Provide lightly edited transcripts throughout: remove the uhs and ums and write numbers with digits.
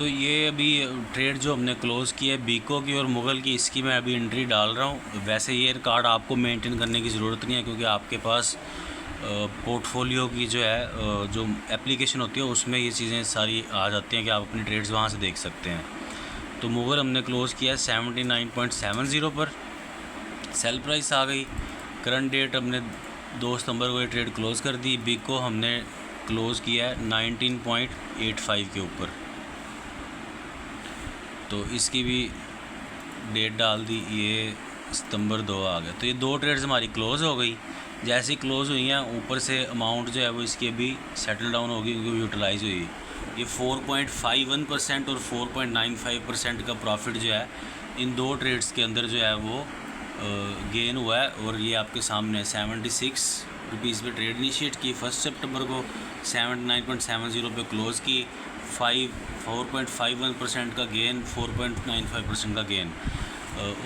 तो ये अभी ट्रेड जो हमने क्लोज़ की है बीको की और मुग़ल की, इसकी मैं अभी एंट्री डाल रहा हूँ। वैसे ये कार्ड आपको मेंटेन करने की ज़रूरत नहीं है, क्योंकि आपके पास पोर्टफोलियो की जो है जो एप्लीकेशन होती है उसमें ये चीज़ें सारी आ जाती हैं कि आप अपनी ट्रेड्स वहाँ से देख सकते हैं। तो मुग़ल हमने क्लोज़ किया है 79.70 पर, सेल प्राइस आ गई। करंट डेट हमने 2 सितंबर को ये ट्रेड क्लोज़ कर दी। बीको हमने क्लोज़ किया है 19.85 के ऊपर, तो इसकी भी डेट डाल दी, ये सितंबर 2 आ गया। तो ये 2 ट्रेड्स हमारी क्लोज़ हो गई। जैसे ही क्लोज़ हुई हैं ऊपर से अमाउंट जो है वो इसकी अभी सेटल डाउन होगी, क्योंकि यूटिलाइज़ हुई। ये 4.51% और 4.95% का प्रॉफिट जो है इन 2 ट्रेड्स के अंदर जो है वो गेन हुआ है। और ये आपके सामने 76 रुपीज़ पे ट्रेड इनिशिएट की 1 सितंबर को, 79.70 पे क्लोज़ की, 4.51% का गेन, 4.95% का गेन।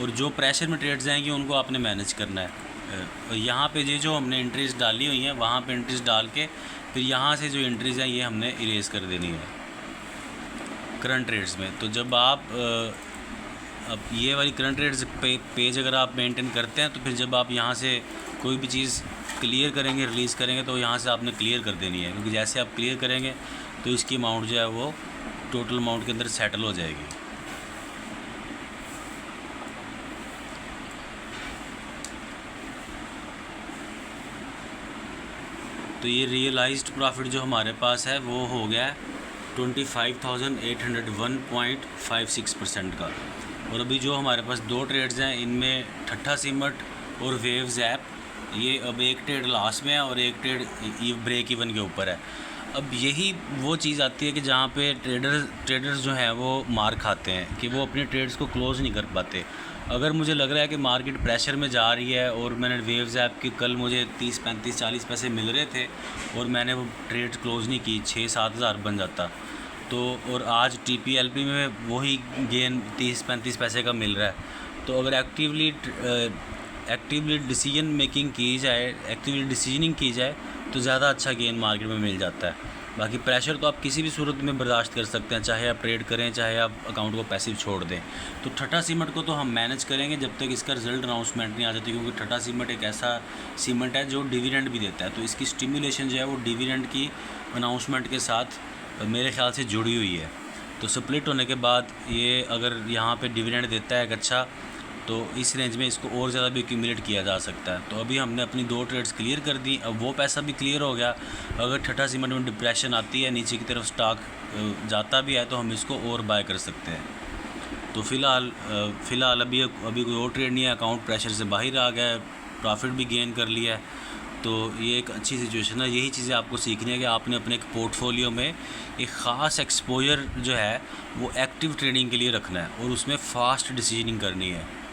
और जो प्रेशर में ट्रेड्स आएंगी उनको आपने मैनेज करना है। यहाँ पे ये जो हमने एंट्रीज डाली हुई हैं वहाँ पे एंट्रीज डाल के फिर यहाँ से जो एंट्रीज हैं ये हमने इरेज कर देनी है करंट ट्रेड्स में। तो जब आप अब ये वाली करंट ट्रेड्स पेज अगर आप मेंटेन करते हैं तो फिर जब आप यहाँ से कोई भी चीज़ क्लियर करेंगे, रिलीज़ करेंगे, तो यहाँ से आपने क्लियर कर देनी है, क्योंकि जैसे आप क्लियर करेंगे तो इसकी अमाउंट जो है वो टोटल अमाउंट के अंदर सेटल हो जाएगी। तो ये रियलाइज्ड प्रॉफिट जो हमारे पास है वो हो गया है 25,801.56% का। और अभी जो हमारे पास 2 ट्रेड्स हैं इनमें ठट्ठा सीमेंट और वेव्स ऐप, ये अब एक ट्रेड लास्ट में है और एक ट्रेड ब्रेक इवन के ऊपर है। अब यही वो चीज़ आती है कि जहाँ पे ट्रेडर्स जो हैं वो मार खाते हैं कि वो अपने ट्रेड्स को क्लोज़ नहीं कर पाते। अगर मुझे लग रहा है कि मार्केट प्रेशर में जा रही है और मैंने वेव्स ऐप की कल मुझे 30, 35, 40 पैसे मिल रहे थे और मैंने वो ट्रेड क्लोज़ नहीं की, 6-7 हज़ार बन जाता। तो और आज TPLP में वही गेन 30-35 पैसे का मिल रहा है। तो अगर एक्टिवली डिसीजन मेकिंग की जाए, एक्टिवली डिसीजनिंग की जाए तो ज़्यादा अच्छा गेन मार्केट में मिल जाता है। बाकी प्रेशर तो आप किसी भी सूरत में बर्दाश्त कर सकते हैं, चाहे आप ट्रेड करें चाहे आप अकाउंट को पैसिव छोड़ दें। तो ठट्ठा सीमेंट को तो हम मैनेज करेंगे जब तक इसका रिजल्ट अनाउंसमेंट नहीं आ जाती, क्योंकि ठट्ठा सीमेंट एक ऐसा सीमेंट है जो डिविडेंड भी देता है। तो इसकी स्टिमुलेशन जो है वो डिविडेंड की अनाउंसमेंट के साथ मेरे ख्याल से जुड़ी हुई है। तो स्प्लिट होने के बाद ये अगर यहाँ पे डिविडेंड देता है एक अच्छा, तो इस रेंज में इसको और ज़्यादा भी एक्यूमुलेट किया जा सकता है। तो अभी हमने अपनी 2 ट्रेड्स क्लियर कर दी, अब वो पैसा भी क्लियर हो गया। अगर ठट्ठा सीमेंट में डिप्रेशन आती है, नीचे की तरफ स्टॉक जाता भी है, तो हम इसको और बाय कर सकते हैं। तो फ़िलहाल अभी कोई और ट्रेड नहीं है, अकाउंट प्रेशर से बाहर आ गया है, प्रॉफिट भी गेन कर लिया है। तो ये एक अच्छी सिचुएशन है। यही चीज़ें आपको सीखनी है कि आपने अपने एक पोर्टफोलियो में एक ख़ास एक्सपोजर जो है वो एक्टिव ट्रेडिंग के लिए रखना है और उसमें फ़ास्ट डिसीजनिंग करनी है।